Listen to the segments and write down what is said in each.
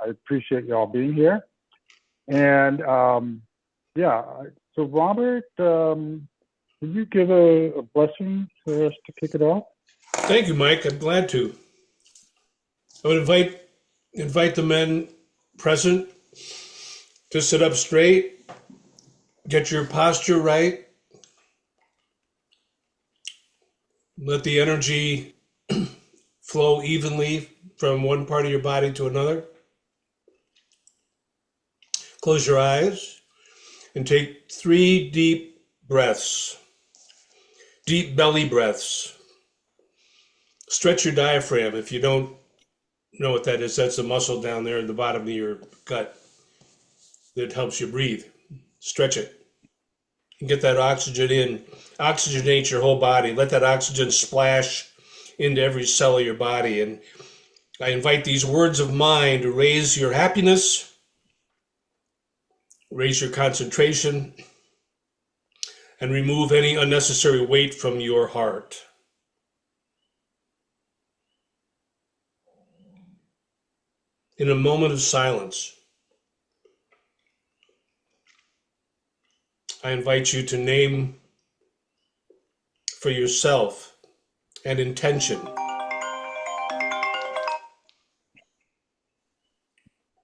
I appreciate you all being here. And yeah, so Robert, can you give a blessing for us to kick it off? Thank you, Mike. I'm glad to. I would invite the men present to sit up straight, get your posture right, let the energy flow evenly from one part of your body to another. Close your eyes and take 3 deep breaths, deep belly breaths. Stretch your diaphragm. If you don't know what that is, that's a muscle down there in the bottom of your gut that helps you breathe. Stretch it and get that oxygen in. Oxygenate your whole body. Let that oxygen splash into every cell of your body. And I invite these words of mine to raise your happiness, raise your concentration, and remove any unnecessary weight from your heart. In a moment of silence, I invite you to name for yourself an intention.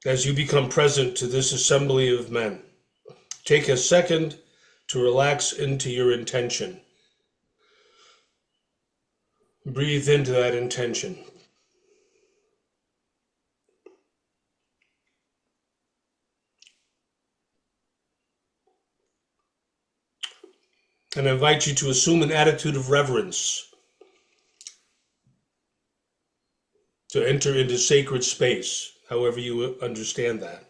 As you become present to this assembly of men, take a second to relax into your intention. Breathe into that intention. And I invite you to assume an attitude of reverence, to enter into sacred space, however you understand that.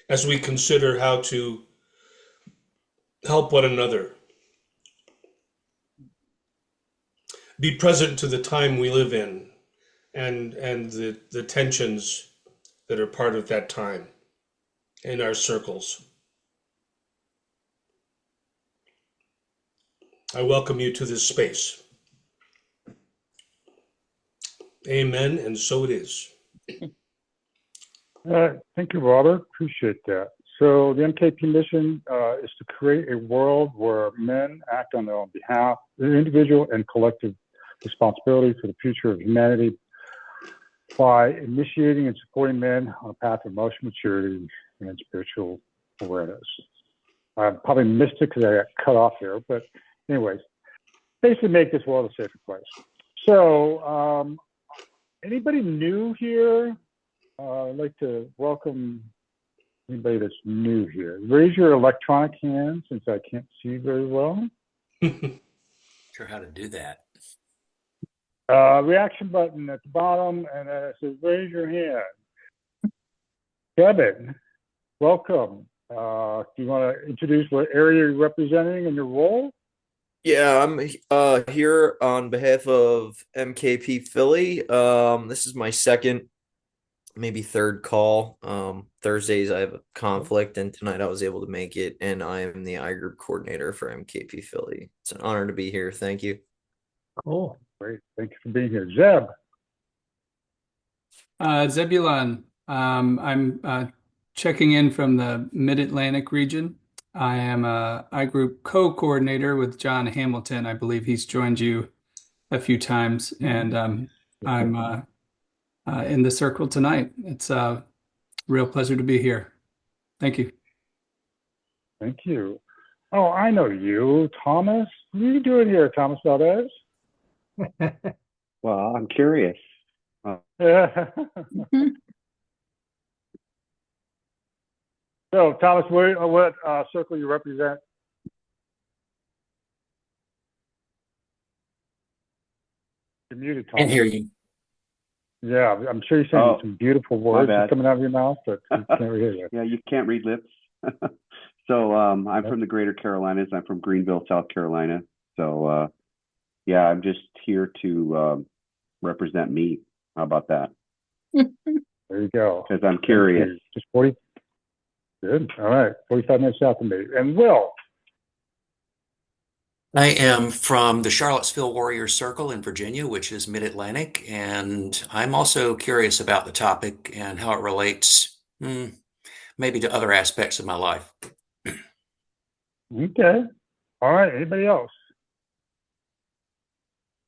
As we consider how to help one another, be present to the time we live in and the tensions that are part of that time in our circles. I welcome you to this space. Amen, and so it is. Thank you, Robert. Appreciate that. So the MKP mission is to create a world where men act on their own behalf, their individual and collective responsibility for the future of humanity by initiating and supporting men on a path of emotional maturity and spiritual awareness. I probably missed it because I got cut off here, but anyways, basically make this world a safer place. So anybody new here? I'd like to welcome anybody that's new here. Raise your electronic hand since I can't see very well. Sure how to do that. Reaction button at the bottom, and it says raise your hand. Kevin, welcome. Do you want to introduce what area you're representing and your role? Yeah, I'm here on behalf of MKP Philly. This is my second, maybe third call. Thursdays I have a conflict, and tonight I was able to make it, and I am the I group coordinator for MKP Philly. It's an honor to be here. Thank you. Cool. Great. Thank you for being here. Zeb. Zebulon. I'm checking in from the Mid-Atlantic region. I am a iGroup co-coordinator with John Hamilton. I believe he's joined you a few times, and I'm in the circle tonight. It's a real pleasure to be here. Thank you. Thank you. Oh, I know you, Thomas. What are you doing here, Thomas Valdez? Well, I'm curious. So, Thomas, what circle you represent? You're muted, Thomas. Can't hear you. Yeah, I'm sure you're saying some beautiful words coming out of your mouth, but you can't hear you. Yeah, you can't read lips. So I'm from the Greater Carolinas. I'm from Greenville, South Carolina. So yeah, I'm just here to represent me. How about that? There you go. Because I'm curious. Just 40. Good. All right. 45 minutes south of me. And Will. I am from the Charlottesville Warriors Circle in Virginia, which is mid-Atlantic, and I'm also curious about the topic and how it relates, maybe to other aspects of my life. Okay. All right. Anybody else?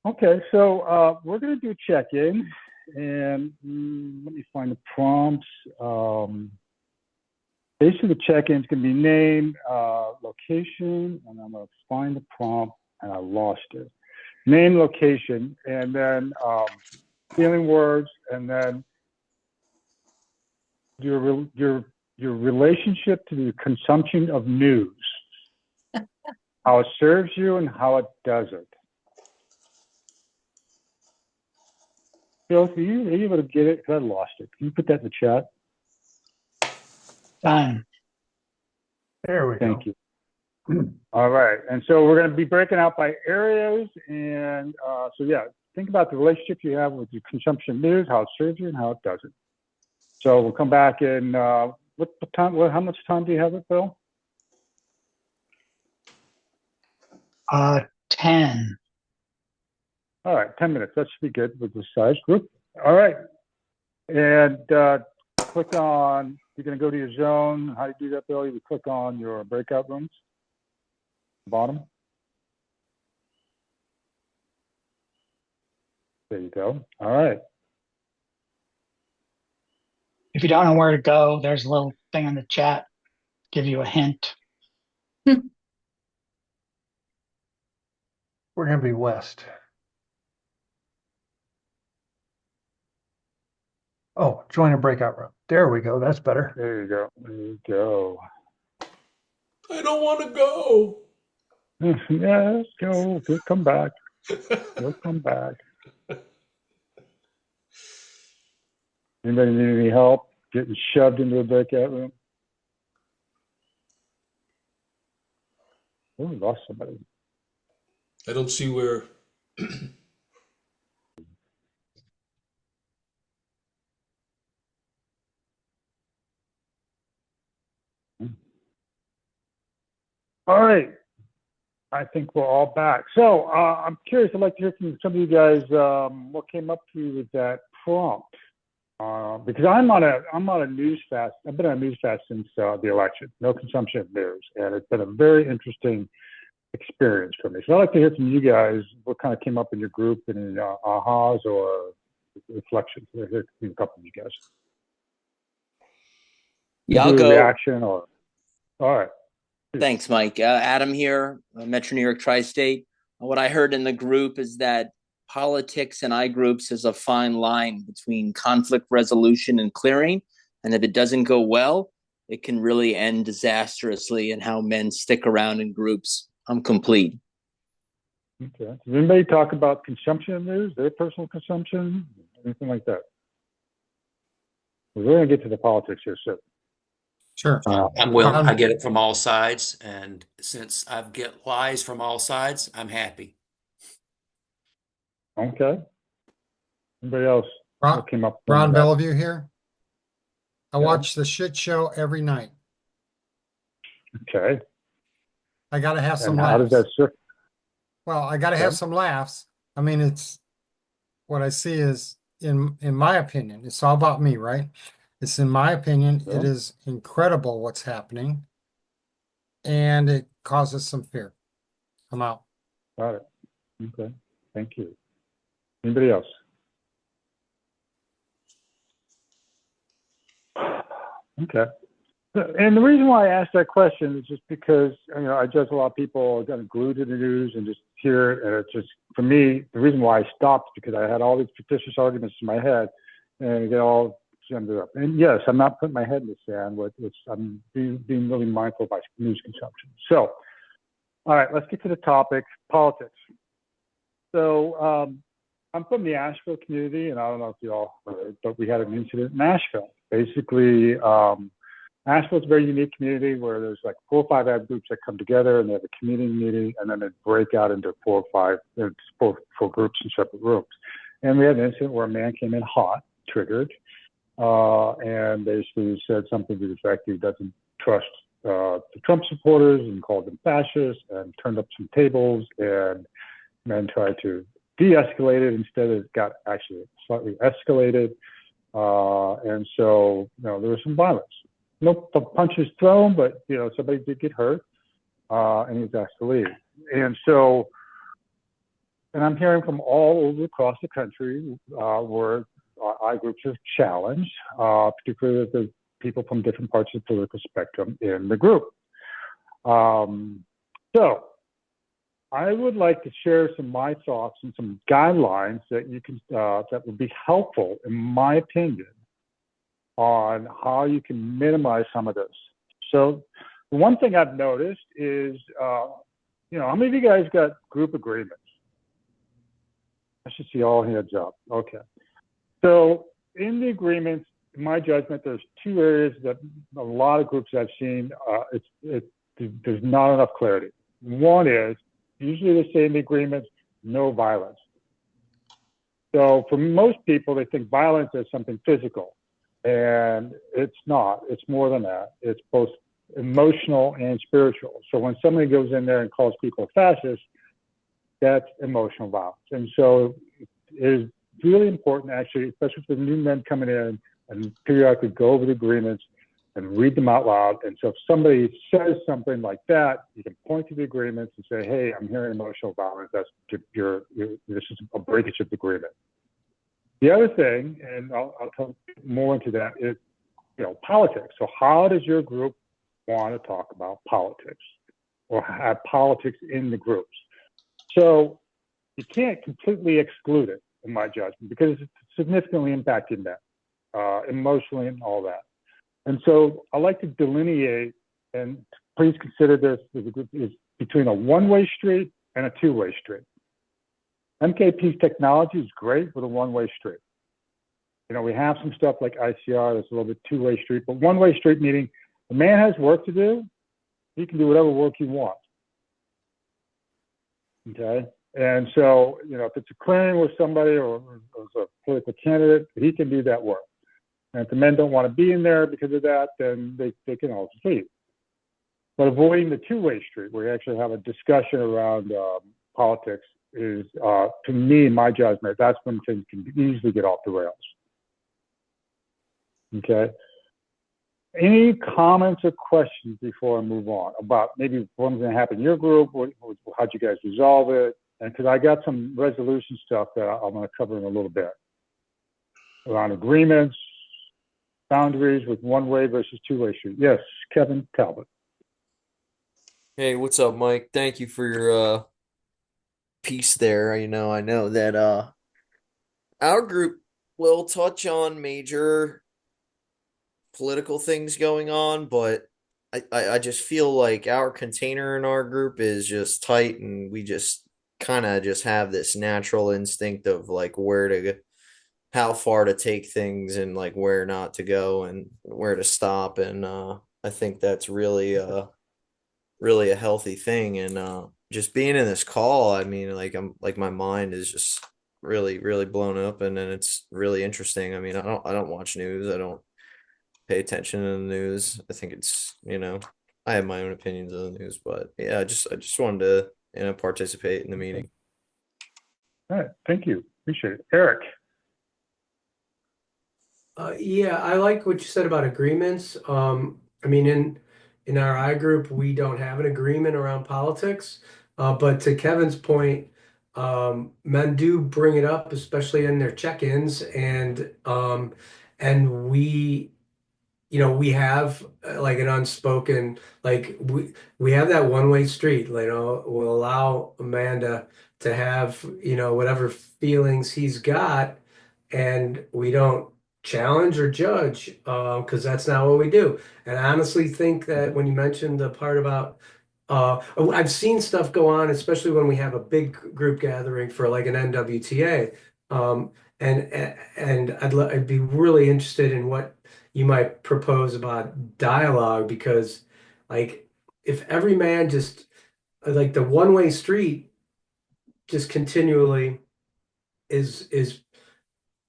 Okay. So we're going to do check-in, and let me find the prompts. Basically, the check-in is going to be name, location, and I'm going to find the prompt, and I lost it. Name, location, and then feeling words, and then your relationship to the consumption of news, how it serves you and how it doesn't. Phil, are you able to get it? 'Cause I lost it. Can you put that in the chat? Done. There we go. Thank you. All right. And so we're going to be breaking out by areas. And so, yeah, think about the relationship you have with your consumption of news, how it serves you and how it doesn't. So we'll come back in, what time, how much time do you have it, Phil? 10. All right, 10 minutes. That should be good with this size group. All right. And click on, you're going to go to your zone. How do you do that, Bill? You click on your breakout rooms, bottom. There you go. All right. If you don't know where to go, there's a little thing in the chat, give you a hint. We're going to be west. Oh, join a breakout room. There we go. That's better. There you go. There you go. I don't want to go. Yeah, let's go. We'll come back. We'll come back. Anybody need any help getting shoved into a breakout room? Oh, we lost somebody. I don't see where. All right. I think we're all back. So I'm curious. I'd like to hear from some of you guys what came up to you with that prompt. Because I'm on a news fast. I've been on a news fast since the election. No consumption of news, and it's been a very interesting experience for me. So I'd like to hear from you guys what kind of came up in your group and ahas or reflections. I'll hear from a couple of you guys. Yeah, I'll Do a go. reaction or all right. Thanks, Mike. Adam here, Metro New York Tri-State. What I heard in the group is that politics and iGroups is a fine line between conflict resolution and clearing. And if it doesn't go well, it can really end disastrously in how men stick around in groups. I'm complete. Okay. Does anybody talk about consumption of news, their personal consumption, anything like that? We're going to get to the politics here soon. Sure. I'm willing. I get it from all sides, and since I get lies from all sides, I'm happy. Okay. Anybody else? Ron, What came up? Ron Bellevue here. I Yeah. watch the shit show every night. Okay. I got to have some And how laughs. does that serve? Well, I got to Okay. have some laughs. I mean, it's what I see is, in my opinion, it's all about me, right? It's in my opinion, Yeah. it is incredible what's happening, and it causes some fear. I'm out. Got it. Okay. Thank you. Anybody else? Okay. And the reason why I asked that question is just because, I judge a lot of people kind of glued to the news and just hear it. And it's just, for me, the reason why I stopped is because I had all these fictitious arguments in my head and they get all summed up. And yes, I'm not putting my head in the sand, but I'm being really mindful of my news consumption. So, all right, let's get to the topic, politics. So I'm from the Asheville community, and I don't know if you all heard, but we had an incident in Asheville. Basically, Asheville's a very unique community where there's like 4 or 5 ad groups that come together and they have a community meeting, and then they break out into 4 or 5, four groups in separate rooms. And we had an incident where a man came in hot, triggered, and basically said something to the effect he doesn't trust the Trump supporters and called them fascists and turned up some tables and then tried to de-escalate it. Instead, it got actually slightly escalated. And so, there was some violence. No punches thrown, but, somebody did get hurt, and he was asked to leave. And so, and I'm hearing from all over across the country where I groups have challenged, particularly the people from different parts of the political spectrum in the group. So I would like to share some of my thoughts and some guidelines that you can that would be helpful, in my opinion, on how you can minimize some of this. So the one thing I've noticed is, how many of you guys got group agreements? I should see all hands up. Okay. So in the agreements, in my judgment, there's two areas that a lot of groups I've seen, there's not enough clarity. One is, usually they say in the agreements, no violence. So for most people, they think violence is something physical, and it's not. It's more than that. It's both emotional and spiritual. So when somebody goes in there and calls people fascists, that's emotional violence. And so it is really important, actually, especially for new men coming in, and periodically go over the agreements and read them out loud. And so if somebody says something like that, you can point to the agreements and say, hey, I'm hearing emotional violence. That's this is a breakage of the agreement. The other thing, and I'll come more into that, is politics. So how does your group want to talk about politics or have politics in the groups? So you can't completely exclude it, in my judgment, because it's significantly impacting that emotionally and all that. And so I like to delineate, and please consider this as a group, is between a one-way street and a two-way street. MKP's technology is great with a one-way street. We have some stuff like ICR that's a little bit two-way street, but one-way street meaning the man has work to do. He can do whatever work he wants. Okay? And so, if it's a clearing with somebody or as a political candidate, he can do that work. And if the men don't want to be in there because of that, then they can also leave. But avoiding the two-way street, where you actually have a discussion around politics, is, to me, in my judgment, that's when things can easily get off the rails. Okay? Any comments or questions before I move on about maybe what's going to happen in your group? How'd you guys resolve it? And because I got some resolution stuff that I'm going to cover in a little bit around agreements, boundaries with one-way versus two-way street. Yes, Kevin Talbot. Hey, what's up, Mike? Thank you for your piece there. I know that our group will touch on major political things going on, but I just feel like our container in our group is just tight, and we just kind of just have this natural instinct of like how far to take things and like where not to go and where to stop. And I think that's really really a healthy thing. And just being in this call, I mean, like my mind is just really, really blown up, and then it's really interesting. I mean, I don't watch news. I don't pay attention to the news. I think it's, I have my own opinions on the news, but yeah, I just wanted to, participate in the meeting. All right, thank you. Appreciate it. Eric. Yeah, I like what you said about agreements. I mean, in our I group, we don't have an agreement around politics. But to Kevin's point, men do bring it up, especially in their check-ins, and we, we have like an unspoken, like we have that one-way street. We'll allow Amanda to have, whatever feelings he's got, and we don't challenge or judge, because that's not what we do. And I honestly think that when you mentioned the part about I've seen stuff go on, especially when we have a big group gathering for like an NWTA, and I'd be really interested in what you might propose about dialogue, because like if every man just like the one-way street just continually is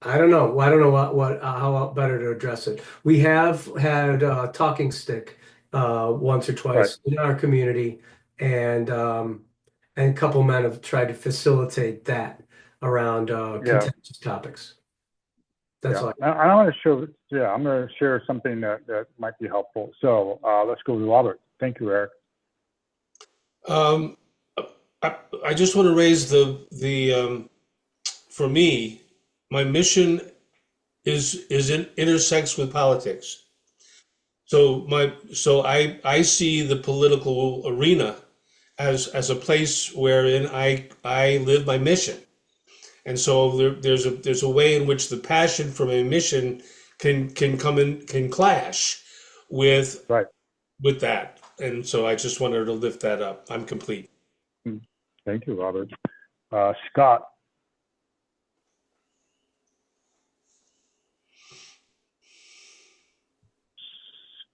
I don't know. I don't know how better to address it. We have had Talking Stick once or Right. twice in our community, and a couple men have tried to facilitate that around Yeah. contentious topics. That's Yeah. all. And I'm going to show, yeah, I'm going to share something that might be helpful. So let's go to Robert. Thank you, Eric. Um, I just want to raise the for me, my mission intersects with politics. So I see the political arena as a place wherein I live my mission. And so there's a way in which the passion for my mission can clash with Right. with that. And so I just wanted to lift that up. I'm complete. Thank you, Robert. Scott.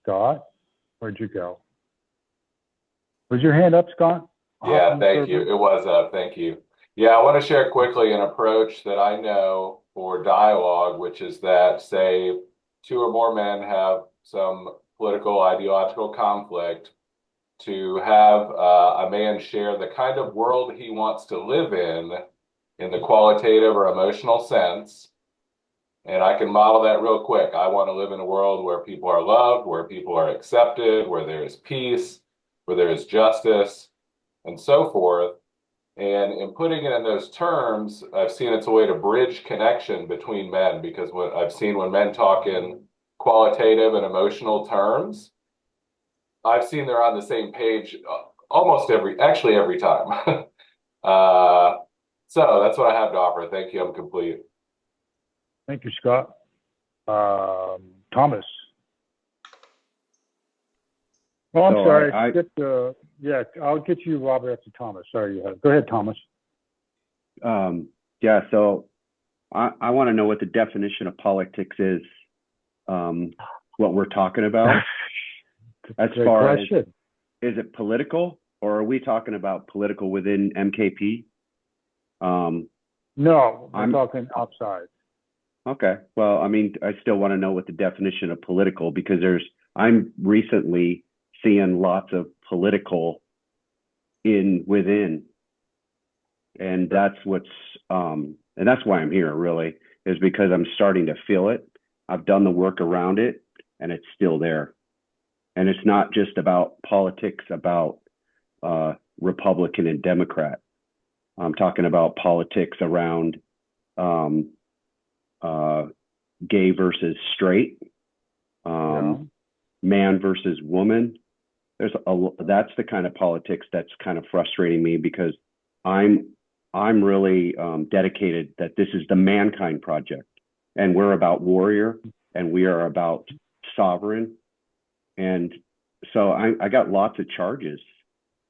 Scott, where'd you go? Was your hand up, Scott? Yeah, Awesome thank you. server. It was up. Thank you. Yeah, I want to share quickly an approach that I know for dialogue, which is that, say, two or more men have some political ideological conflict, to have a man share the kind of world he wants to live in the qualitative or emotional sense. And I can model that real quick. I want to live in a world where people are loved, where people are accepted, where there is peace, where there is justice, and so forth. And in putting it in those terms, I've seen it's a way to bridge connection between men, because what I've seen when men talk in qualitative and emotional terms, I've seen they're on the same page almost every time. So that's what I have to offer. Thank you. I'm complete. Thank you, Scott. Thomas. Oh, I'm So sorry. I- Yeah, I'll get you, Robert, after Thomas. Sorry, go ahead, Thomas. Yeah, so I want to know what the definition of politics is, what we're talking about. As Great far as, question. is it political, or are we talking about political within MKP? No, we're I'm- talking outside. Okay, well, I mean, I still want to know what the definition of political, because I'm recently seeing lots of political within, and that's and that's why I'm here, really, is because I'm starting to feel it. I've done the work around it, and it's still there. And it's not just about politics about Republican and Democrat. I'm talking about politics around gay versus straight, man versus woman. That's the kind of politics that's kind of frustrating me, because I'm really dedicated that this is the Mankind Project, and we're about warrior, and we are about sovereign. And so I got lots of charges,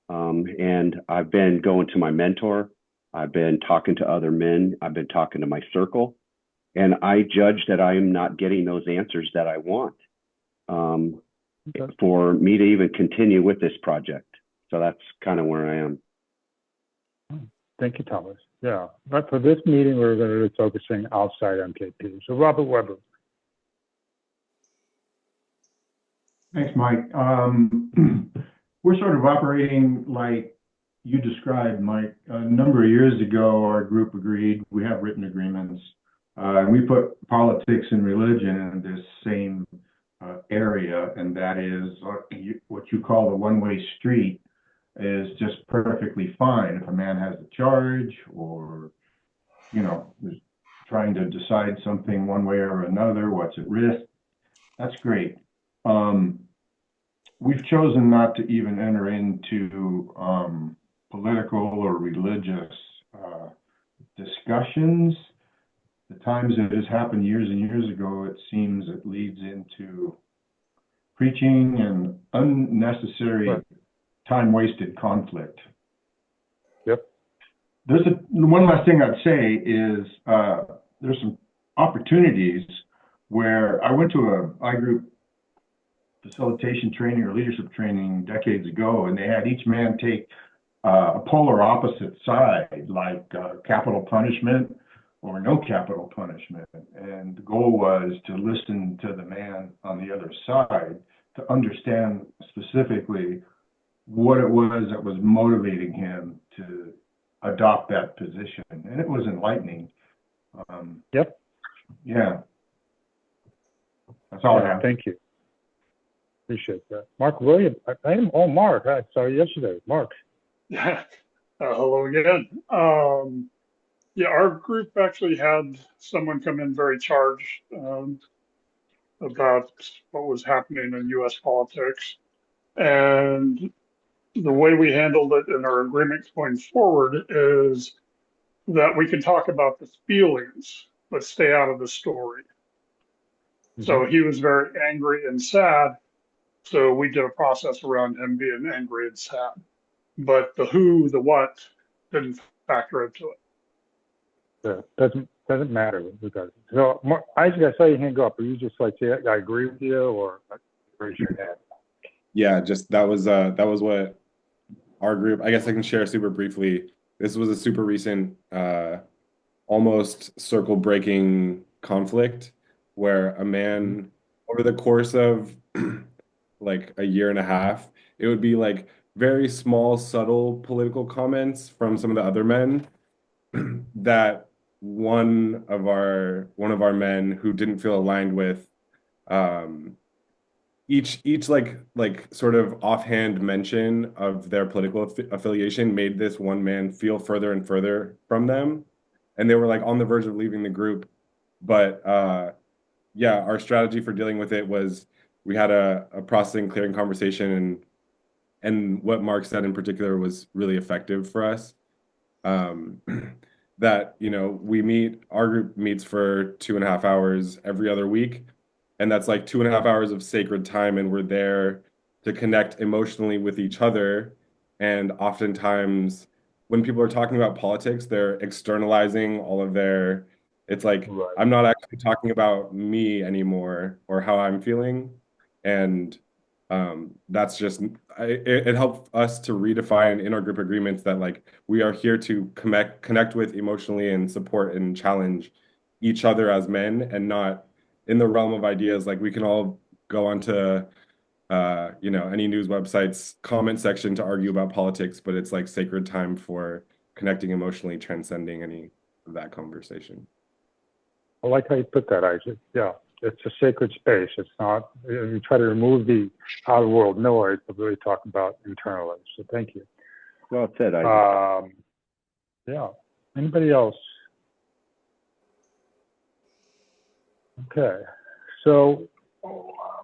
and I've been going to my mentor. I've been talking to other men. I've been talking to my circle, and I judge that I am not getting those answers that I want for me to even continue with this project. So that's kind of where I am. Thank you, Thomas. Yeah, but for this meeting, we're going to be focusing outside MKP. So Robert Weber. Thanks, Mike. We're sort of operating like you described, Mike. A number of years ago, our group agreed, we have written agreements, and we put politics and religion in this same area, and that is what you call the one-way street is just perfectly fine. If a man has a charge, or, is trying to decide something one way or another, what's at risk, that's great. We've chosen not to even enter into political or religious discussions. The times it has happened years and years ago, it seems it leads into preaching and unnecessary time-wasted conflict. Yep. One last thing I'd say is there's some opportunities where I went to a iGroup facilitation training or leadership training decades ago, and they had each man take a polar opposite side, like capital punishment or no capital punishment. And the goal was to listen to the man on the other side to understand specifically what it was that was motivating him to adopt that position. And it was enlightening. Yep. Yeah. That's all I Yeah, have. thank you. Appreciate that. Mark Williams. Mark. I saw you yesterday. Mark. Yeah. Hello again. Yeah, our group actually had someone come in very charged about what was happening in U.S. politics. And the way we handled it in our agreement going forward is that we can talk about the feelings, but stay out of the story. So he was very angry and sad. So we did a process around him being angry and sad. But the who, the what didn't factor into it. Yeah, doesn't matter with regards. So, Mark, Isaac, I saw your hand go up. Are you just like, yeah, I agree with you, or raise your hand? Yeah, just that was what our group. I guess I can share super briefly. This was a super recent, almost circle breaking conflict where a man over the course of like a year and a half, it would be like very small, subtle political comments from some of the other men that one of our men who didn't feel aligned with each like sort of offhand mention of their political affiliation made this one man feel further and further from them, and they were like on the verge of leaving the group. But yeah, our strategy for dealing with it was we had a processing, clearing conversation, and what Mark said in particular was really effective for us. That, you know, our group meets for 2.5 hours every other week. And that's like 2.5 hours of sacred time. And we're there to connect emotionally with each other. And oftentimes when people are talking about politics, they're externalizing all of it's like, I'm not actually talking about me anymore or how I'm feeling. And that's just, it helped us to redefine in our group agreements that like we are here to connect with emotionally and support and challenge each other as men, and not in the realm of ideas. Like we can all go onto you know, any news website's comment section to argue about politics, but it's like sacred time for connecting emotionally, transcending any of that conversation. I like how you put that, Isaac. Yeah, it's a sacred space. It's not, you try to remove the outer world noise, but really talk about internally. So thank you. Well said, Isaac. Yeah. Anybody else? Okay. So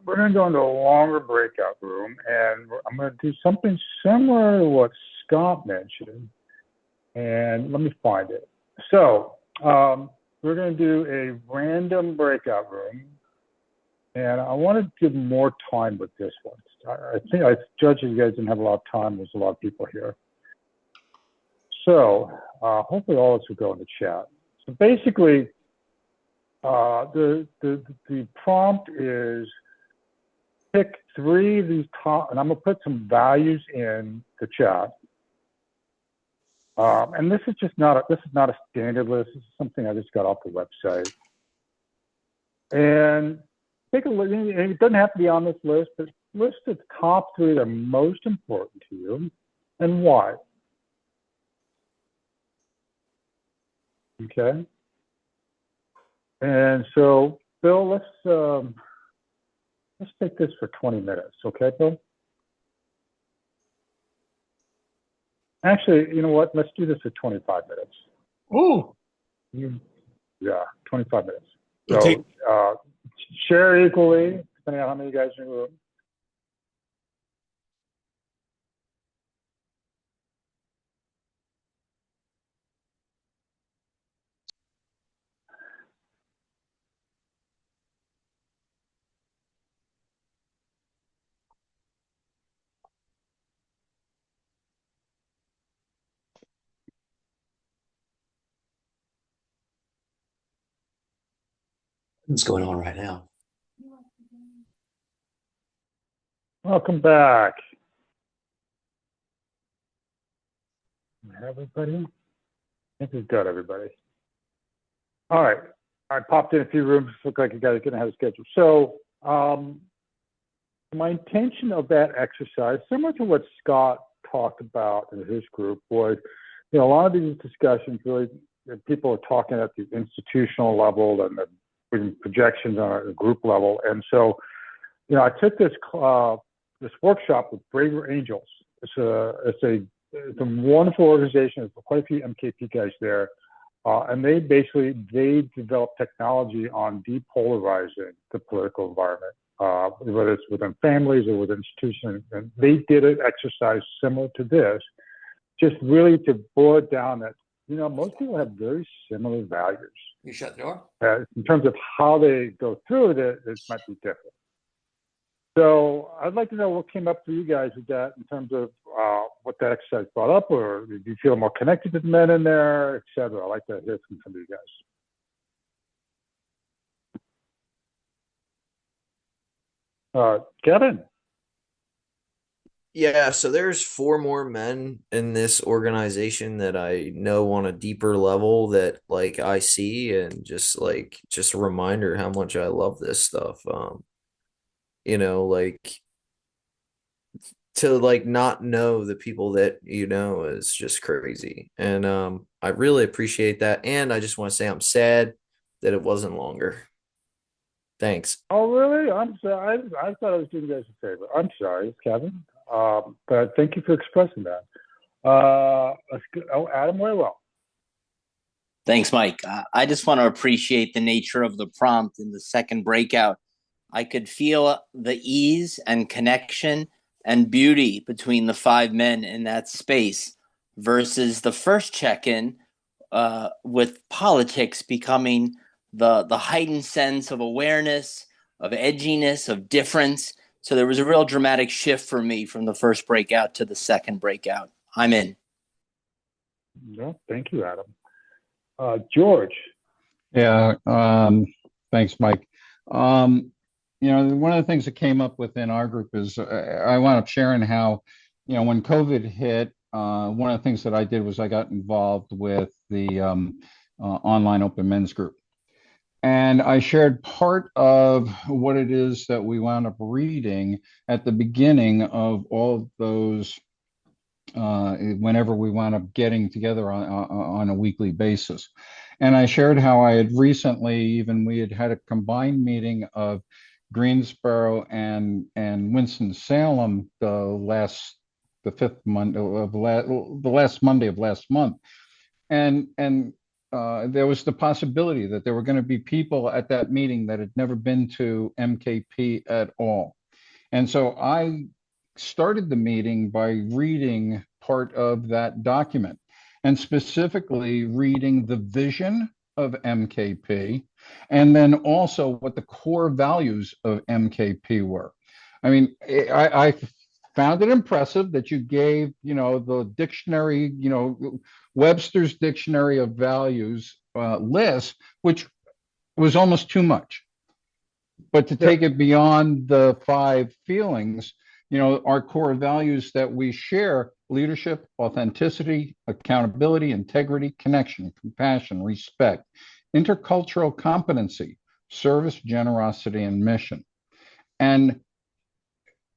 we're going to go into a longer breakout room, and I'm going to do something similar to what Scott mentioned. And let me find it. So we're going to do a random breakout room. And I want to give more time with this one. I think I judge you guys didn't have a lot of time. There's a lot of people here. So hopefully all of us will go in the chat. So basically, the prompt is pick 3 of these top, and I'm going to put some values in the chat. And this is not a standard list. This is something I just got off the website. And take a look. And it doesn't have to be on this list, but list the top 3 that are most important to you and why. Okay. And so, Bill, let's take this for 20 minutes. Okay, Bill? Actually, you know what? Let's do this for 25 minutes. Oh. Yeah, 25 minutes. So share equally, depending on how many guys are in the room. What's going on right now? Welcome back. Everybody? I think we've got everybody. All right. I popped in a few rooms. Look like you guys are going to have a schedule. So my intention of that exercise, similar to what Scott talked about in his group, was, a lot of these discussions really, people are talking at the institutional level and the projections on a group level. And so, I took this workshop with Braver Angels. It's a wonderful organization. There's quite a few MKP guys there. And they develop technology on depolarizing the political environment, whether it's within families or within institutions. And they did an exercise similar to this, just really to boil it down that, most people have very similar values. You shut the door? In terms of how they go through it might be different. So I'd like to know what came up for you guys with that in terms of what that exercise brought up, or do you feel more connected to the men in there, et cetera? I'd like to hear from some of you guys. Kevin? Yeah, so there's 4 more men in this organization that I know on a deeper level that like I see, and just a reminder how much I love this stuff. Like to not know the people that is just crazy. And I really appreciate that. And I just want to say I'm sad that it wasn't longer. Thanks. Oh, really? I'm sorry. I thought I was doing you guys a favor. I'm sorry, Kevin. But thank you for expressing that. Let's go. Oh, Adam Waywell. Thanks, Mike. I just want to appreciate the nature of the prompt in the second breakout. I could feel the ease and connection and beauty between the 5 men in that space versus the first check-in with politics becoming the heightened sense of awareness, of edginess, of difference. So there was a real dramatic shift for me from the first breakout to the second breakout. I'm in. No, thank you, Adam. George. Yeah, thanks, Mike. One of the things that came up within our group is I wound up sharing how, when COVID hit, one of the things that I did was I got involved with the online open men's group. And I shared part of what it is that we wound up reading at the beginning of all of those, whenever we wound up getting together on a weekly basis. And I shared how I had recently, we had a combined meeting of Greensboro and Winston-Salem the last Monday of last month. And there was the possibility that there were going to be people at that meeting that had never been to MKP at all. And so I started the meeting by reading part of that document, and specifically reading the vision of MKP, and then also what the core values of MKP were. I found it impressive that you gave, the dictionary, Webster's Dictionary of Values list, which was almost too much. But to take it beyond the 5 feelings, our core values that we share: leadership, authenticity, accountability, integrity, connection, compassion, respect, intercultural competency, service, generosity, and mission. And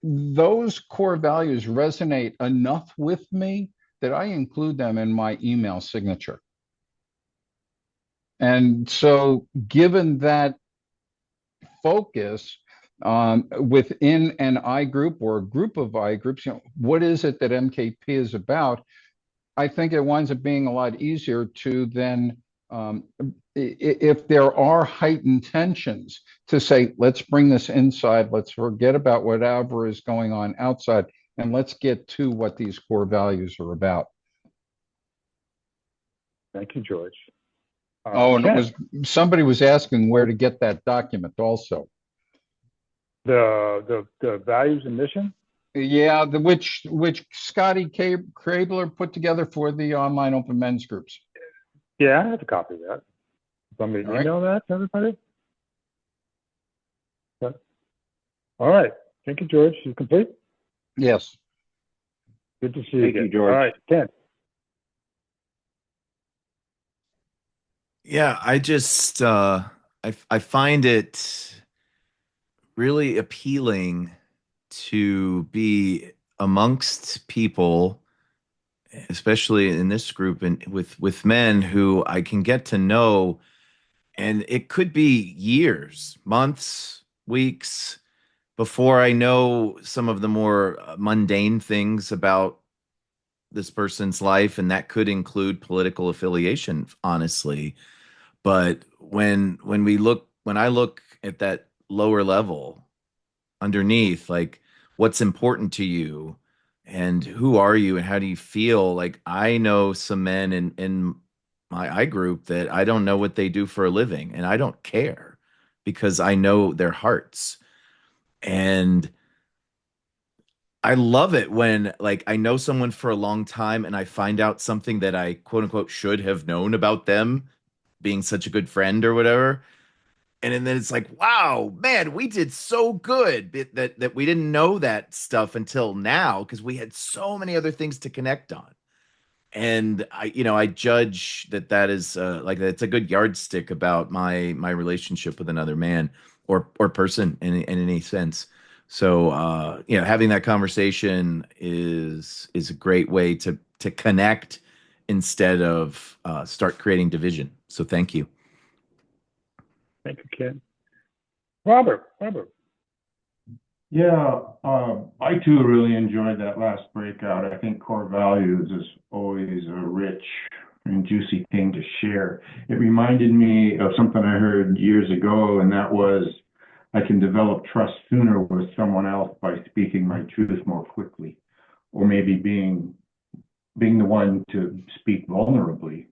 those core values resonate enough with me that I include them in my email signature. And so, given that focus within an I group or a group of I groups, what is it that MKP is about? I think it winds up being a lot easier to then, if there are heightened tensions, to say, let's bring this inside, let's forget about whatever is going on outside, and let's get to what these core values are about. Thank you, George. And it was somebody was asking where to get that document also. The values and mission? Yeah, which Scotty Krabler put together for the online open men's groups. Yeah, I have a copy of that. Want me to email that to everybody? Okay. All right. Thank you, George. You complete? Yes. Good to see you Thank again. you, George. All right, Ken. Yeah, I just I find it really appealing to be amongst people, especially in this group and with men who I can get to know, and it could be years, months, weeks before I know some of the more mundane things about this person's life, and that could include political affiliation, honestly. But when I look at that lower level underneath, like what's important to you and who are you and how do you feel? Like I know some men in my I group that I don't know what they do for a living, and I don't care because I know their hearts. And I love it when like I know someone for a long time and I find out something that I quote unquote should have known about them being such a good friend or whatever. And then it's like, wow, man, we did so good that we didn't know that stuff until now because we had so many other things to connect on. And I judge that is like it's a good yardstick about my relationship with another man or person in any sense. So having that conversation is a great way to connect instead of start creating division. So thank you. Thank you, Ken. Robert. Yeah, I too really enjoyed that last breakout. I think core values is always a rich and juicy thing to share. It reminded me of something I heard years ago, and that was I can develop trust sooner with someone else by speaking my truth more quickly, or maybe being the one to speak vulnerably,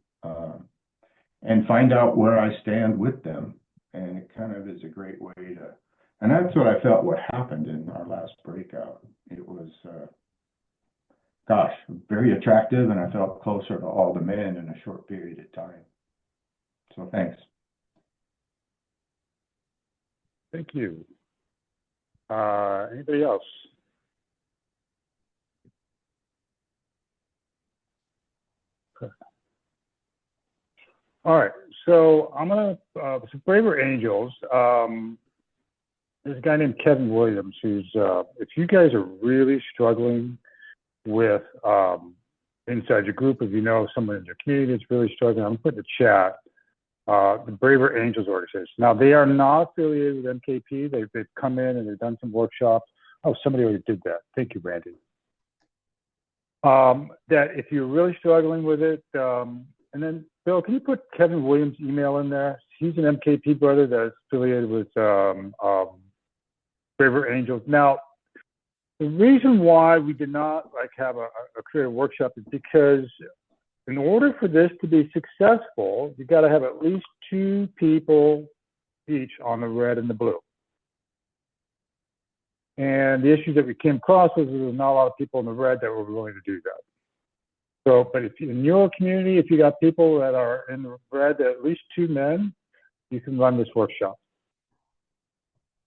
and find out where I stand with them. And it kind of is a great way to, and that's what I felt what happened in our last breakout. It was, very attractive, and I felt closer to all the men in a short period of time. So thanks. Thank you. Anybody else? Okay. All right, so I'm gonna so Braver Angels. There's a guy named Kevin Williams who's if you guys are really struggling with inside your group, if you know someone in your community that's really struggling, I'm putting the chat. The Braver Angels organization. Now they are not affiliated with MKP. They've come in and they've done some workshops. Oh, somebody already did that. Thank you, Randy. That if you're really struggling with it, and then Bill, can you put Kevin Williams' email in there? He's an MKP brother that's affiliated with Braver Angels. Now, the reason why we did not have a creative workshop is because in order for this to be successful, you got to have at least 2 people each on the red and the blue. And the issue that we came across was there was not a lot of people in the red that were willing to do that. So, but if in your community, if you got people that are in the red, at least 2 men, you can run this workshop.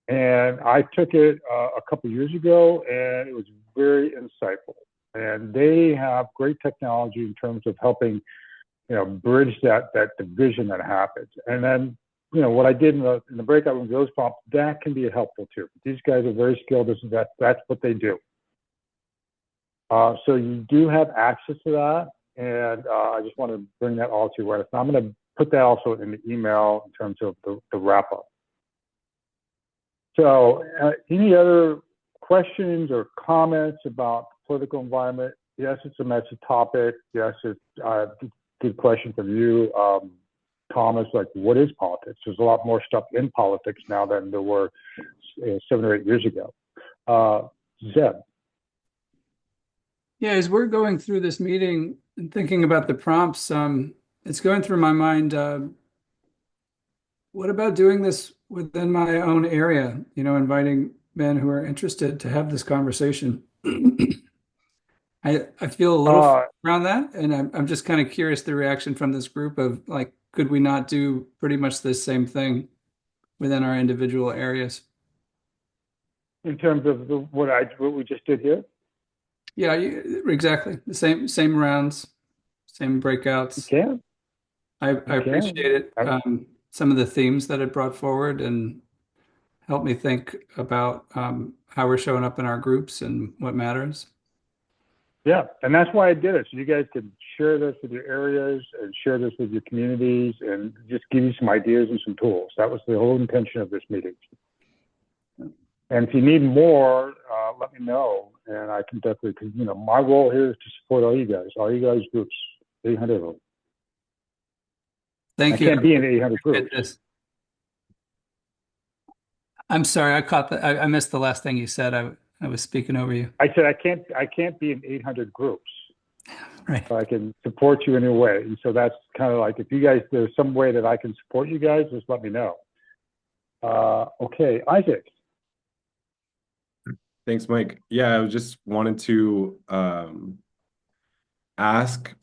And I took it a couple years ago, and it was very insightful. And they have great technology in terms of helping, bridge that division that happens. And then, what I did in the breakout room, those prompts, that can be helpful too. These guys are very skilled. That's what they do. So you do have access to that, and I just want to bring that all to your awareness. I'm going to put that also in the email in terms of the wrap up. So, any other questions or comments about the political environment? Yes, it's a messy topic. Yes, it's a good question from you, Thomas. Like, what is politics? There's a lot more stuff in politics now than there were 7 or 8 years ago. Zeb. Yeah, as we're going through this meeting and thinking about the prompts, it's going through my mind, what about doing this within my own area? Inviting men who are interested to have this conversation. I feel a little around that, and I'm just kind of curious the reaction from this group of like, could we not do pretty much the same thing within our individual areas? In terms of what we just did here? Yeah, exactly. The same rounds, same breakouts. You can. I appreciate it. Some of the themes that it brought forward, and help me think about how we're showing up in our groups and what matters. Yeah, and that's why I did it. So you guys can share this with your areas and share this with your communities and just give you some ideas and some tools. That was the whole intention of this meeting. And if you need more, let me know, and I can definitely, because my role here is to support all you guys groups, 800 of them. Thank you. I can't be in 800 groups. I'm sorry, I missed the last thing you said. I was speaking over you. I said I can't be in 800 groups. Right. So I can support you in a way. And so that's kind of like, if you guys, there's some way that I can support you guys, just let me know. Okay, Isaac. Thanks, Mike. Yeah, I just wanted to ask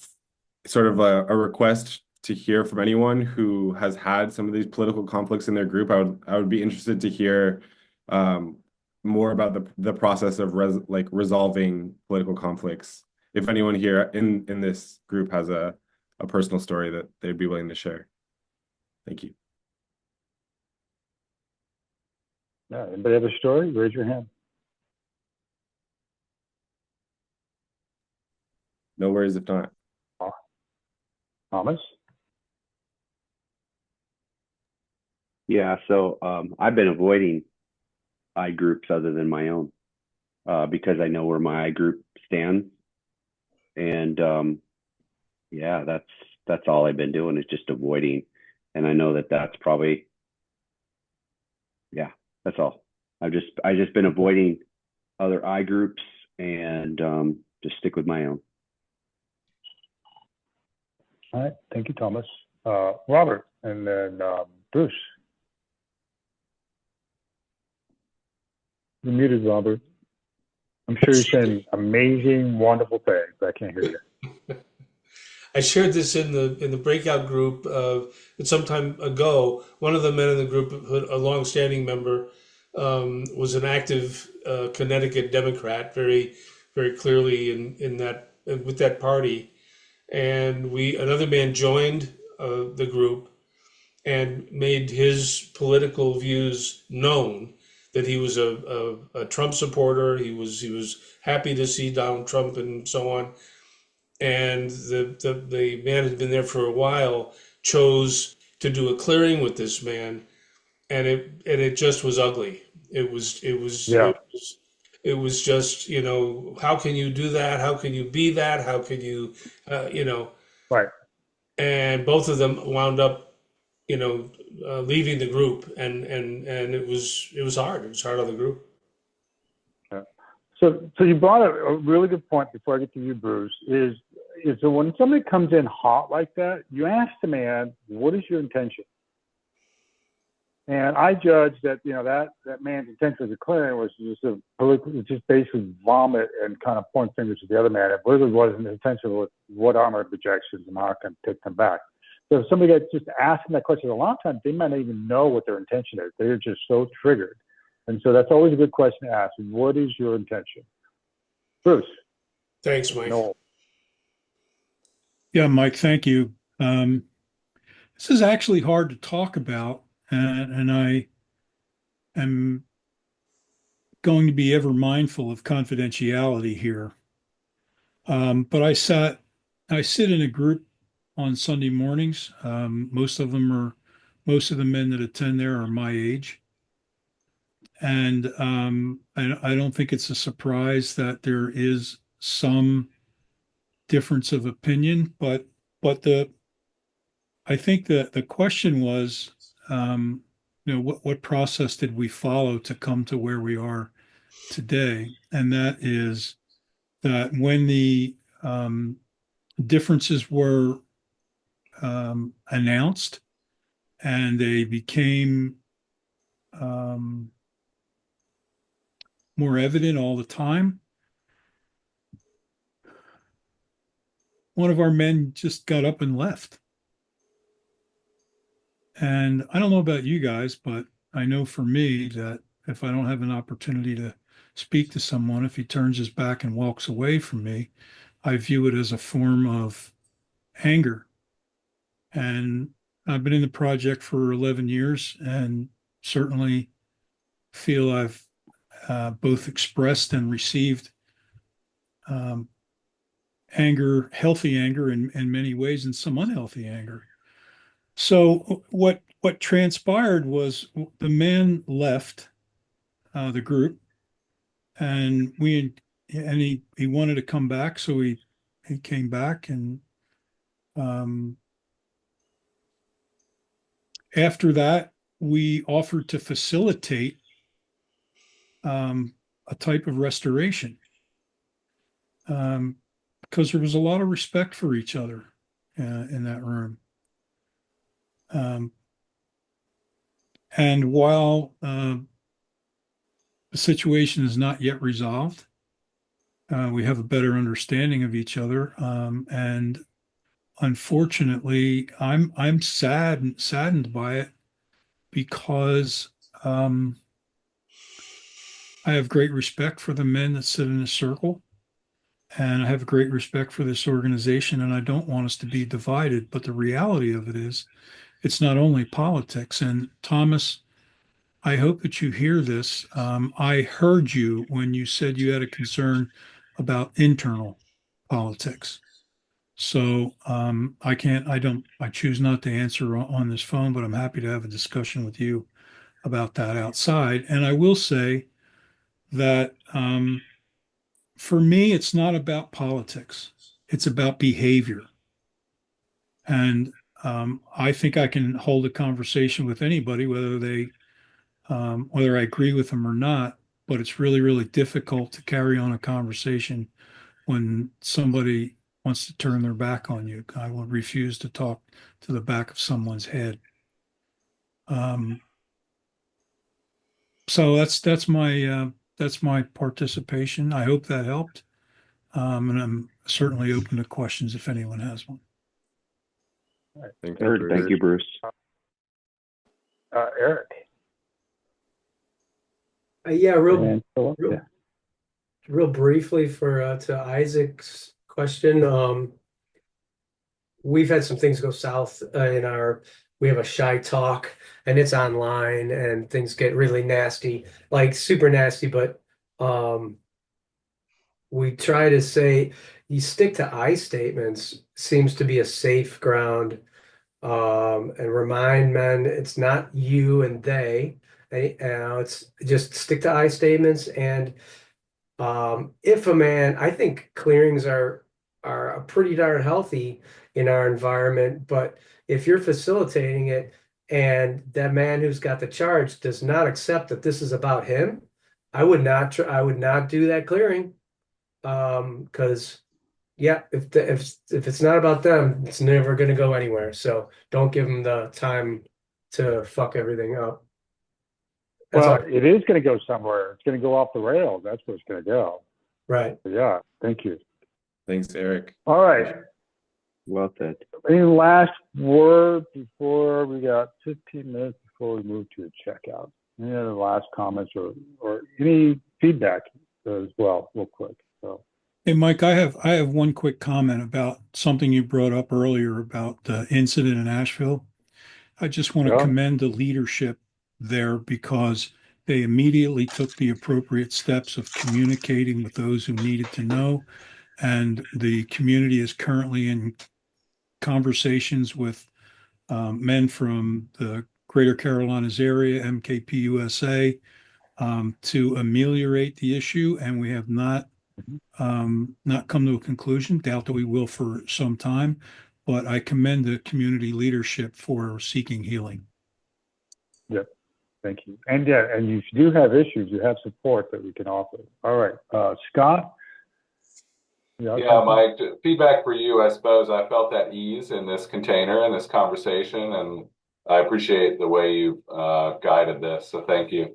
sort of a request to hear from anyone who has had some of these political conflicts in their group. I would be interested to hear more about the process of resolving political conflicts. If anyone here in this group has a personal story that they'd be willing to share. Thank you. Yeah, anybody have a story? Raise your hand. No worries if not. Thomas? Yeah, so I've been avoiding I groups other than my own because I know where my I group stands. And yeah, that's all I've been doing is just avoiding. And I know that that's probably, yeah, that's all. I've just been avoiding other I groups and just stick with my own. All right, thank you, Thomas. Robert, and then Bruce. You're muted, Robert. I'm sure you're saying amazing, wonderful things. I can't hear you. I shared this in the breakout group some time ago. One of the men in the group, a longstanding member, was an active Connecticut Democrat, very, very clearly in that with that party. And another man joined the group and made his political views known, that he was a Trump supporter. He was happy to see Donald Trump and so on. And the man had been there for a while, chose to do a clearing with this man, and it just was ugly. It was just, how can you do that? How can you be that? How can you, Right. And both of them wound up, leaving the group, and it was hard. It was hard on the group. Yeah. So you brought a really good point before I get to you, Bruce, is so when somebody comes in hot like that, you ask the man, what is your intention? And I judge that, that man's intention as a clearing was just basically vomit and kind of point fingers at the other man. It really wasn't intentional with what are my projections and how I can take them back. So if somebody gets just asking that question a lot of times, they might not even know what their intention is. They're just so triggered. And so that's always a good question to ask. What is your intention? Bruce. Thanks, Mike. Noel. Yeah, Mike, thank you. This is actually hard to talk about, and I am going to be ever mindful of confidentiality here. But I sit in a group on Sunday mornings. Most of the men that attend there are my age. And I don't think it's a surprise that there is some difference of opinion, but I think that the question was, what process did we follow to come to where we are today? And that is that when the differences were announced and they became more evident all the time, one of our men just got up and left. And I don't know about you guys, but I know for me that if I don't have an opportunity to speak to someone, if he turns his back and walks away from me, I view it as a form of anger. And I've been in the project for 11 years, and certainly feel I've both expressed and received anger, healthy anger in many ways, and some unhealthy anger. So what transpired was the man left the group, and he wanted to come back, so he came back, and after that we offered to facilitate a type of restoration, because there was a lot of respect for each other in that room. And while the situation is not yet resolved, we have a better understanding of each other. And unfortunately, I'm saddened by it, because I have great respect for the men that sit in this circle, and I have great respect for this organization, and I don't want us to be divided. But the reality of it is, it's not only politics. And Thomas, I hope that you hear this. I heard you when you said you had a concern about internal politics. So I choose not to answer on this phone, but I'm happy to have a discussion with you about that outside. And I will say that for me, it's not about politics. It's about behavior. And I think I can hold a conversation with anybody, whether I agree with them or not. But it's really, really difficult to carry on a conversation when somebody wants to turn their back on you. I will refuse to talk to the back of someone's head. So that's my participation. I hope that helped, and I'm certainly open to questions if anyone has one. Thank you, Bruce. Eric. Yeah, real Yeah. real briefly for to Isaac's question. We've had some things go south we have a shy talk, and it's online, and things get really nasty, like super nasty. But we try to say you stick to I statements seems to be a safe ground, and remind men it's not you and they. It's just stick to I statements. And if a man, I think clearings are pretty darn healthy in our environment, but if you're facilitating it and that man who's got the charge does not accept that this is about him, I would not do that clearing, because yeah, if it's not about them, it's never going to go anywhere. So don't give them the time to fuck everything up. Well, it is going to go somewhere. It's going to go off the rails. That's where it's going to go. Right. So, yeah. Thank you. Thanks, Eric. All right. Well said. Any last word before we got 15 minutes before we move to a checkout? Any other last comments or any feedback as well, real quick? So. Hey, Mike, I have one quick comment about something you brought up earlier about the incident in Asheville. I just want to commend the leadership there, because they immediately took the appropriate steps of communicating with those who needed to know. And the community is currently in conversations with men from the Greater Carolinas area, MKP USA, to ameliorate the issue. And we have not come to a conclusion. Doubt that we will for some time, but I commend the community leadership for seeking healing. Yep. Thank you. And yeah, and if you do have issues, you have support that we can offer. All right. Scott? Yeah, Mike, feedback for you, I suppose. I felt at ease in this container, in this conversation, and I appreciate the way you've guided this. So thank you.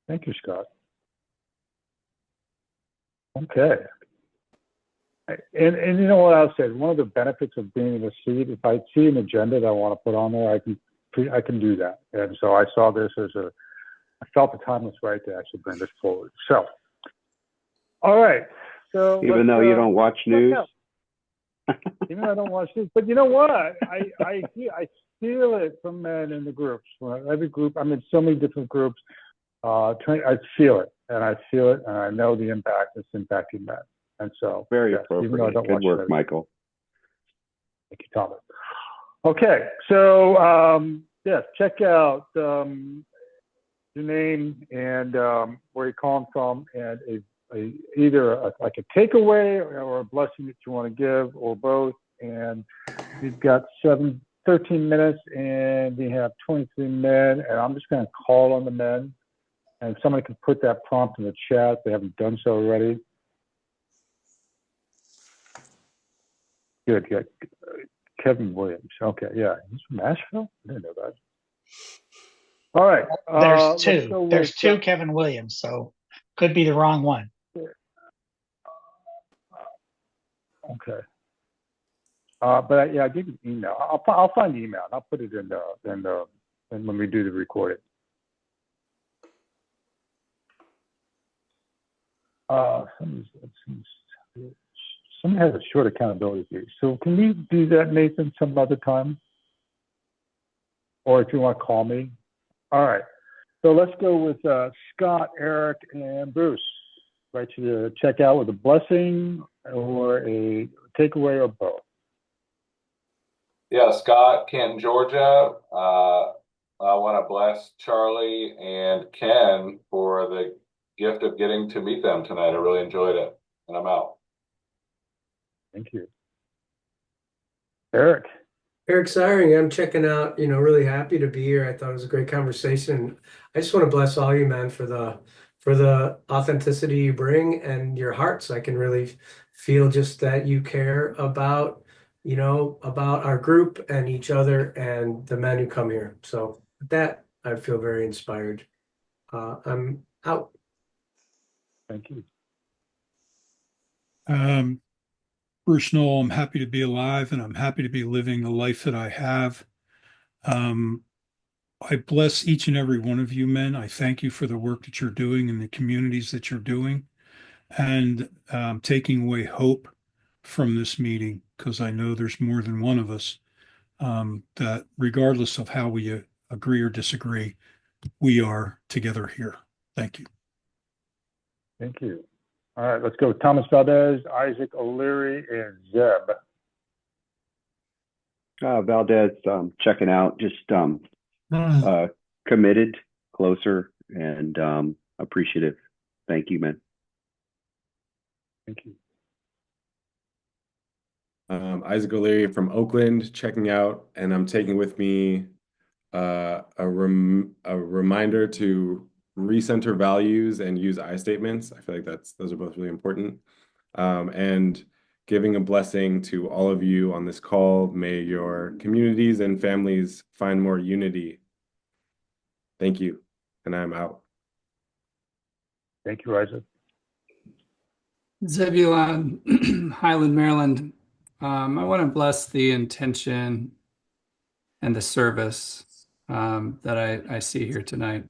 Thank you, Scott. Okay. And you know what I'll say, one of the benefits of being in a seat, if I see an agenda that I want to put on there, I can do that. And so I saw this I felt the time was right to actually bring this forward. So, all right. So even though you don't watch news, even though I don't watch news, but you know what? I feel it from men in the groups. Every group, I'm in so many different groups. I feel it, and I know the impact it's impacting men. And so, Very yes, even though I appropriate. don't Good watch work, it, Michael. thank you, Thomas. Okay, so yes, check out your name and where you're calling from, and either like a takeaway or a blessing that you want to give, or both. And we've got 13 minutes, and we have 23 men, and I'm just going to call on the men, and somebody can put that prompt in the chat if they haven't done so already. Good. Kevin Williams. Okay, yeah, he's from Nashville. I didn't know that. All right. There's two. Let's go There's with, two Kevin Williams, so could be the wrong one. Okay. But yeah, I gave you an email. I'll find the email and I'll put it in when we do the recording. Somebody has a short accountability fee. So can we do that, Nathan, some other time? Or if you want to call me. All right. So let's go with Scott, Eric, and Bruce. I invite you to check out with a blessing or a takeaway or both. Yeah, Scott, Canton, Georgia. I want to bless Charlie and Ken for the gift of getting to meet them tonight. I really enjoyed it, and I'm out. Thank you. Eric. Eric Siring, I'm checking out, really happy to be here. I thought it was a great conversation. I just want to bless all you, man, for the authenticity you bring and your hearts. I can really feel just that you care about, about our group and each other and the men who come here. So with that, I feel very inspired. I'm out. Thank you. Bruce Noel, I'm happy to be alive and I'm happy to be living the life that I have. I bless each and every one of you men. I thank you for the work that you're doing in the communities that you're doing, and taking away hope from this meeting, because I know there's more than one of us, that regardless of how we agree or disagree, we are together here. Thank you. Thank you. All right, let's go with Thomas Valdez, Isaac O'Leary, and Zeb. Valdez, checking out, just committed, closer, and appreciative. Thank you, man. Thank you. Isaac O'Leary from Oakland, checking out, and I'm taking with me a reminder to recenter values and use I statements. I feel like those are both really important. And giving a blessing to all of you on this call. May your communities and families find more unity. Thank you, and I'm out. Thank you, Isaac. Zebulon, Highland, Maryland. I want to bless the intention and the service that I see here tonight.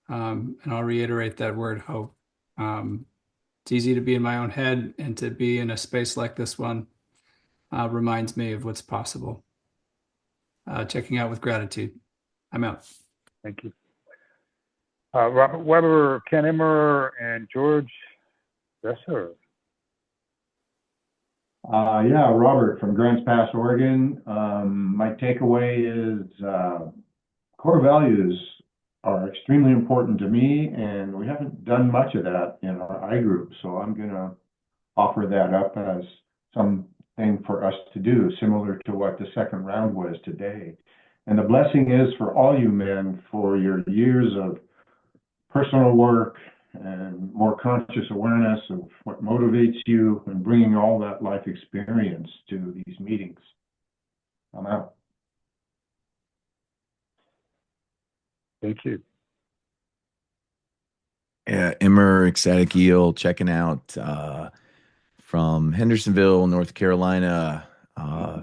And I'll reiterate that word, hope. It's easy to be in my own head, and to be in a space like this one reminds me of what's possible. Checking out with gratitude. I'm out. Thank you. Robert Weber, Ken Emmer, and George Besser. Yeah, Robert from Grants Pass, Oregon. My takeaway is core values are extremely important to me, and we haven't done much of that in our I group. So I'm going to offer that up as something for us to do, similar to what the second round was today. And the blessing is for all you men for your years of personal work and more conscious awareness of what motivates you, and bringing all that life experience to these meetings. I'm out. Thank you. Yeah, Emmer, Ecstatic Eel, checking out from Hendersonville, North Carolina. My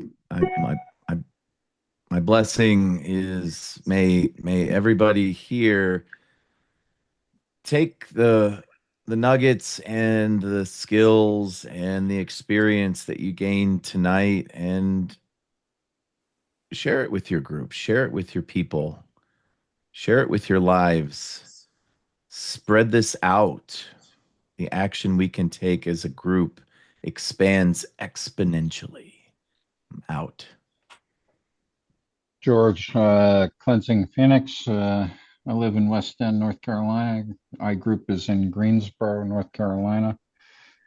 blessing is may everybody here take the nuggets and the skills and the experience that you gained tonight and share it with your group, share it with your people, share it with your lives. spread this out. The action we can take as a group expands exponentially. I'm out. George, Cleansing Phoenix. I live in West End, North Carolina. iGroup is in Greensboro, North Carolina.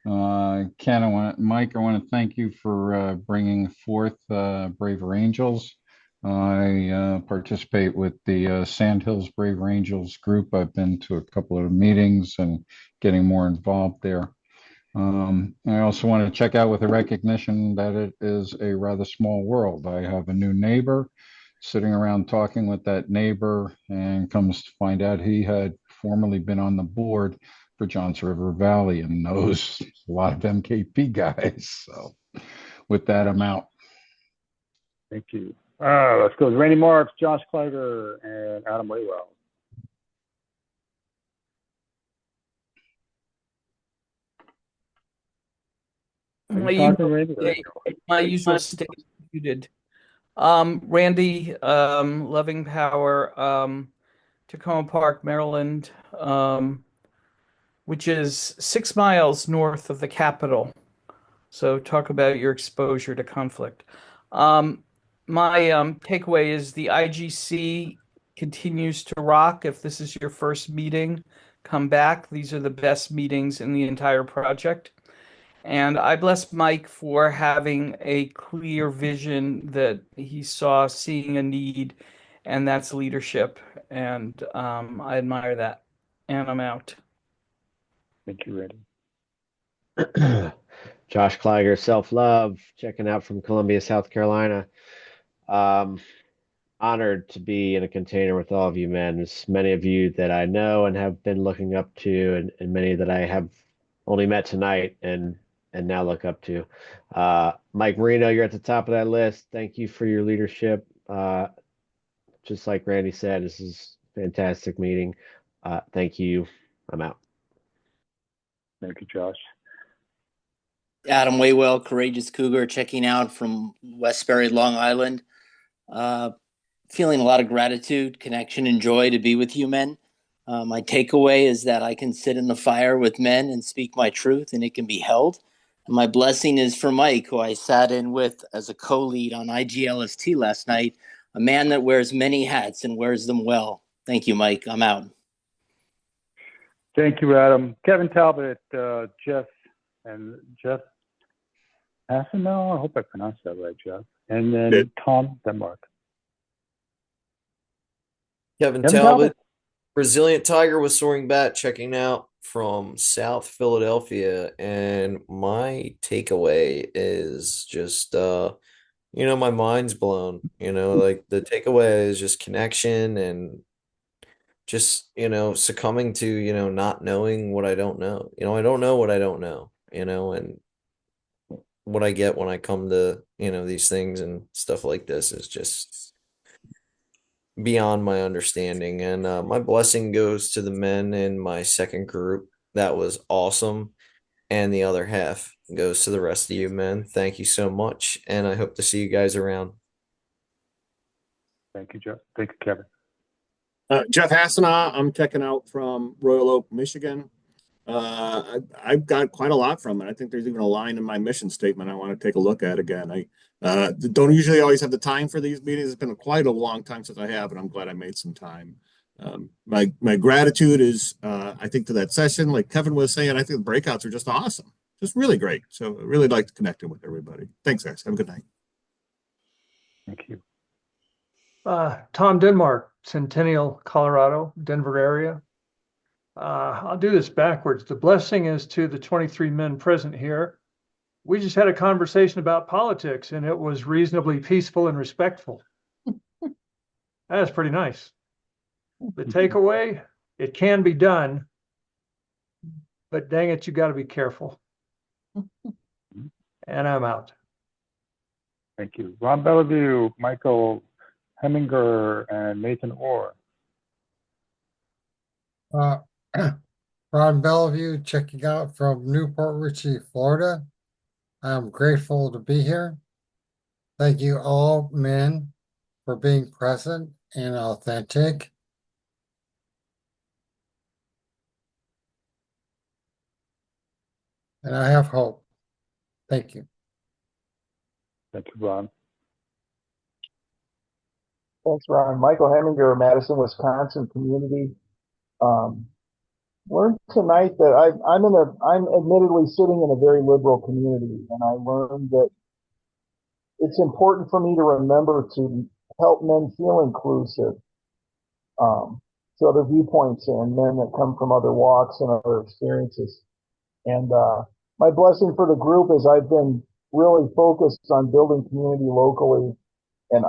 Ken, Mike, I want to thank you for bringing forth Braver Angels. I participate with the Sandhills Braver Angels group. I've been to a couple of meetings and getting more involved there. I also want to check out with a recognition that it is a rather small world. I have a new neighbor, sitting around talking with that neighbor, and comes to find out he had formerly been on the board for Johns River Valley and knows a lot of MKP guys. So with that, I'm out. Thank you. Let's go with Randy Marks, Josh Klager, and Adam Waywell. My usual state muted. Randy, Loving Power, Tacoma Park, Maryland, which is 6 miles north of the capital. So talk about your exposure to conflict. My takeaway is the IGC continues to rock. If this is your first meeting, come back. These are the best meetings in the entire project. And I bless Mike for having a clear vision that he saw, seeing a need, and that's leadership. And I admire that. And I'm out. Thank you, Randy. Josh Klager, Self Love, checking out from Columbia, South Carolina. Honored to be in a container with all of you men. There's many of you that I know and have been looking up to, and many that I have only met tonight and now look up to. Mike Marino, you're at the top of that list. Thank you for your leadership. Just like Randy said, this is a fantastic meeting. Thank you. I'm out. Thank you, Josh. Adam Waywell, Courageous Cougar, checking out from Westbury, Long Island. Feeling a lot of gratitude, connection, and joy to be with you men. My takeaway is that I can sit in the fire with men and speak my truth, and it can be held. And my blessing is for Mike, who I sat in with as a co-lead on IGLST last night, a man that wears many hats and wears them well. Thank you, Mike. I'm out. Thank you, Adam. Kevin Talbot, Jeff Hassenau. I hope I pronounced that right, Jeff. And then Tom Denmark. Kevin Talbot, Resilient Tiger with Soaring Bat, checking out from South Philadelphia. And my takeaway is just, my mind's blown. Like the takeaway is just connection and just, succumbing to, not knowing what I don't know. I don't know what I don't know, and what I get when I come to, these things and stuff like this is just beyond my understanding. And my blessing goes to the men in my second group. That was awesome. And the other half goes to the rest of you men. Thank you so much. And I hope to see you guys around. Thank you, Jeff. Thank you, Kevin. Jeff Hassenau, I'm checking out from Royal Oak, Michigan. I've got quite a lot from it. I think there's even a line in my mission statement I want to take a look at again. I don't usually always have the time for these meetings. It's been quite a long time since I have, and I'm glad I made some time. My gratitude is, I think, to that session, like Kevin was saying, I think the breakouts are just awesome, just really great. So I really like to connect with everybody. Thanks, guys. Have a good night. Thank you. Tom Denmark, Centennial, Colorado, Denver area. I'll do this backwards. The blessing is to the 23 men present here. We just had a conversation about politics, and it was reasonably peaceful and respectful. That's pretty nice. The takeaway, it can be done, but dang it, you got to be careful. And I'm out. Thank you. Ron Bellevue, Michael Heminger, and Nathan Orr. Ron Bellevue checking out from Newport Richey, Florida. I'm grateful to be here. Thank you all men for being present and authentic. and I have hope. Thank you. Thank you, Ron. Thanks, Ron. Michael Heminger, Madison, Wisconsin community. Learned tonight that I'm admittedly sitting in a very liberal community, and I learned that it's important for me to remember to help men feel inclusive to other viewpoints and men that come from other walks and other experiences. And my blessing for the group is I've been really focused on building community locally, and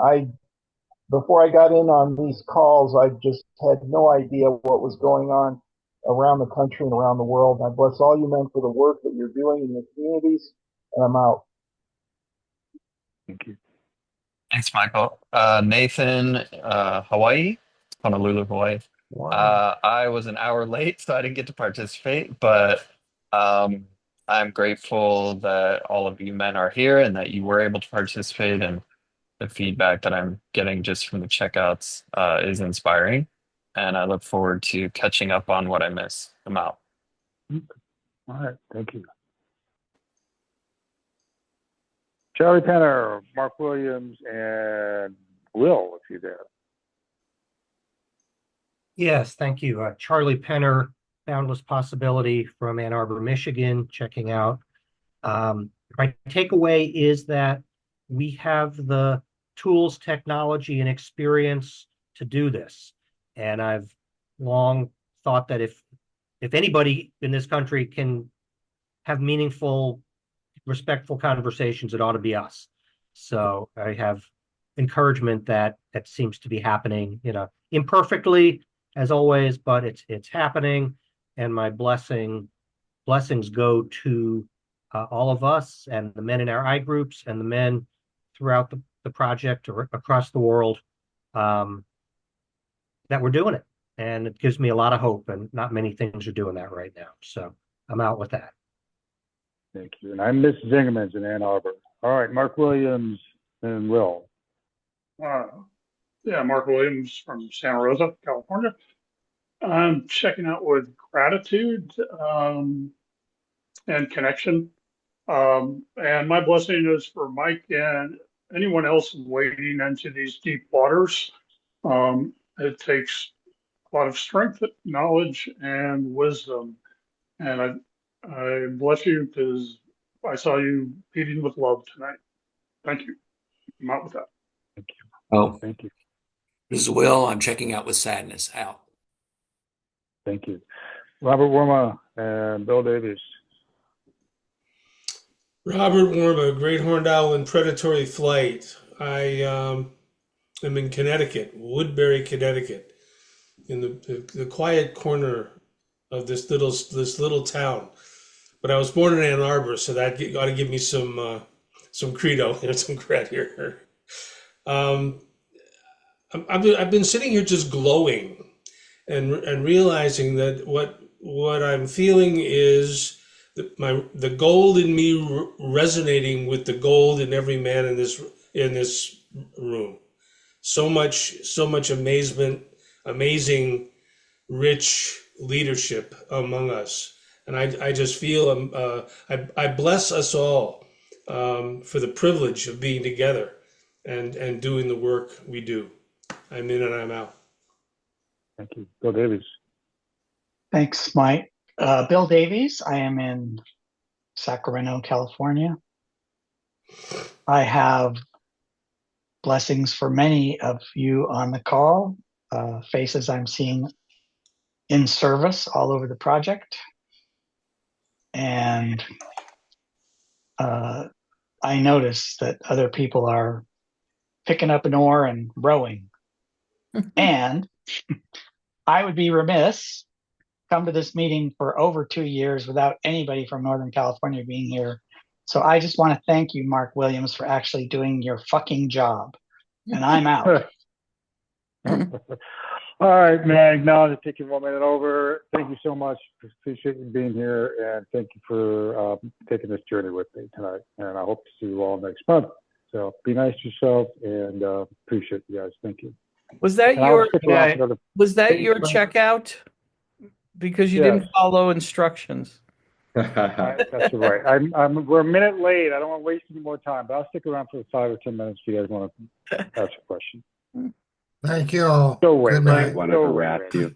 before I got in on these calls, I just had no idea what was going on around the country and around the world. And I bless all you men for the work that you're doing in your communities, and I'm out. Thank you. Thanks, Michael. Nathan, Hawaii, Honolulu, Hawaii. Wow. I was an hour late, so I didn't get to participate, but I'm grateful that all of you men are here and that you were able to participate. And the feedback that I'm getting just from the checkouts is inspiring. And I look forward to catching up on what I missed. I'm out. All right. Thank you. Charlie Penner, Mark Williams, and Will, if you're there. Yes, thank you. Charlie Penner, Boundless Possibility from Ann Arbor, Michigan, checking out. My takeaway is that we have the tools, technology, and experience to do this. And I've long thought that if anybody in this country can have meaningful, respectful conversations, it ought to be us. So I have encouragement that seems to be happening, imperfectly as always, but it's happening. And my blessings go to all of us and the men in our I groups and the men throughout the project or across the world that we're doing it. And it gives me a lot of hope, and not many things are doing that right now. So I'm out with that. Thank you. And I miss Zingerman's in Ann Arbor. All right, Mark Williams and Will. Yeah, Mark Williams from Santa Rosa, California. I'm checking out with gratitude and connection. And my blessing is for Mike and anyone else wading into these deep waters. It takes a lot of strength, knowledge, and wisdom. And I bless you because I saw you leading with love tonight. Thank you. I'm out with that. Thank you. Oh, Thank you. this is Will. I'm checking out with sadness. Out. Thank you. Robert Worma and Bill Davies. Robert Worma, Great Horned Owl in Predatory Flight. I am in Connecticut, Woodbury, Connecticut, in the quiet corner of this little town. But I was born in Ann Arbor, so that ought to give me some credo and some cred here. I've been sitting here just glowing and realizing that what I'm feeling is the gold in me resonating with the gold in every man in this room. So much amazement, amazing, rich leadership among us. And I just feel I bless us all for the privilege of being together and doing the work we do. I'm in and I'm out. Thank you. Bill Davies. Thanks, Mike. Bill Davies. I am in Sacramento, California. I have blessings for many of you on the call, faces I'm seeing in service all over the project. And I notice that other people are picking up an oar and rowing. And I would be remiss, come to this meeting for over 2 years without anybody from Northern California being here. So I just want to thank you, Mark Williams, for actually doing your fucking job. And I'm out. All right, man. Acknowledge it taking 1 minute over. Thank you so much. Appreciate you being here, and thank you for taking this journey with me tonight. And I hope to see you all next month. So be nice to yourself, and appreciate you guys. Thank you. Was that And I'll your stick around for another- checkout? Because you didn't follow instructions. That's all right. We're a minute late. I don't want to waste any more time, but I'll stick around for 5 or 10 minutes if you guys want to ask a question. Thank you all. Go away, Good Ray. night. Go away, Ray. you.